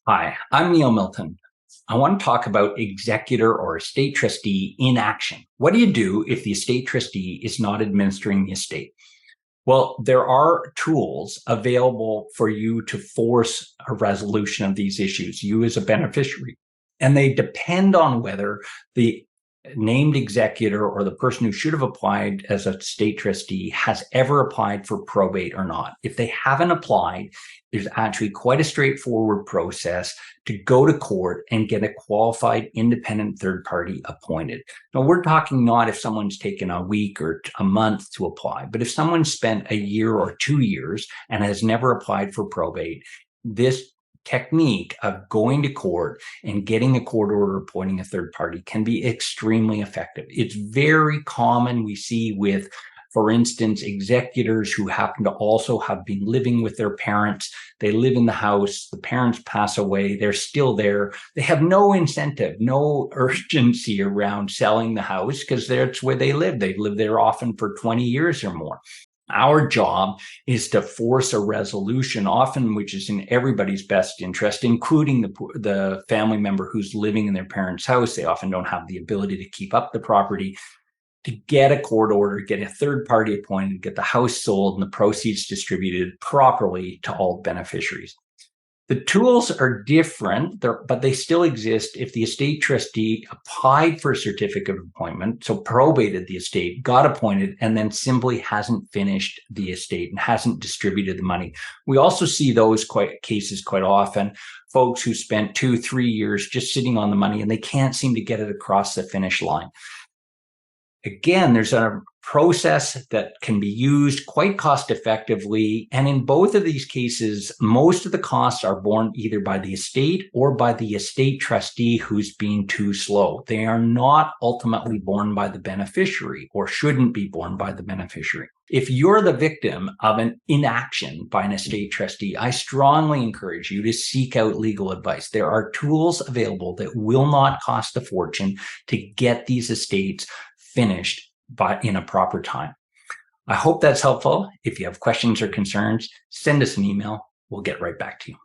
Hi, I'm Neil Milton. I want to talk about executor or estate trustee inaction. What do you do if the estate trustee is not administering the estate? Well, there are tools available for you to force a resolution of these issues, you as a beneficiary. And they depend on whether the named executor or the person who should have applied as a state trustee has ever applied for probate or not. If they haven't applied, there's actually quite a straightforward process to go to court and get a qualified independent third party appointed. Now, we're talking not if someone's taken a week or a month to apply, but if someone spent a year or 2 years and has never applied for probate, this technique of going to court and getting a court order appointing a third party can be extremely effective. It's very common we see with, for instance, executors who happen to also have been living with their parents. They live in the house, the parents pass away, they're still there. They have no incentive, no urgency around selling the house because that's where they live. They've lived there often for 20 years or more. Our job is to force a resolution, often which is in everybody's best interest, including the family member who's living in their parents' house. They often don't have the ability to keep up the property, to get a court order, get a third party appointed, get the house sold, and the proceeds distributed properly to all beneficiaries. The tools are different, but they still exist if the estate trustee applied for a certificate of appointment, so probated the estate, got appointed, and then simply hasn't finished the estate and hasn't distributed the money. We also see those cases quite often, folks who spent 2-3 years just sitting on the money and they can't seem to get it across the finish line. Again, there's a process that can be used quite cost effectively. And in both of these cases, most of the costs are borne either by the estate or by the estate trustee who's being too slow. They are not ultimately borne by the beneficiary or shouldn't be borne by the beneficiary. If you're the victim of an inaction by an estate trustee, I strongly encourage you to seek out legal advice. There are tools available that will not cost a fortune to get these estates finished in a proper time. I hope that's helpful. If you have questions or concerns, send us an email. We'll get right back to you.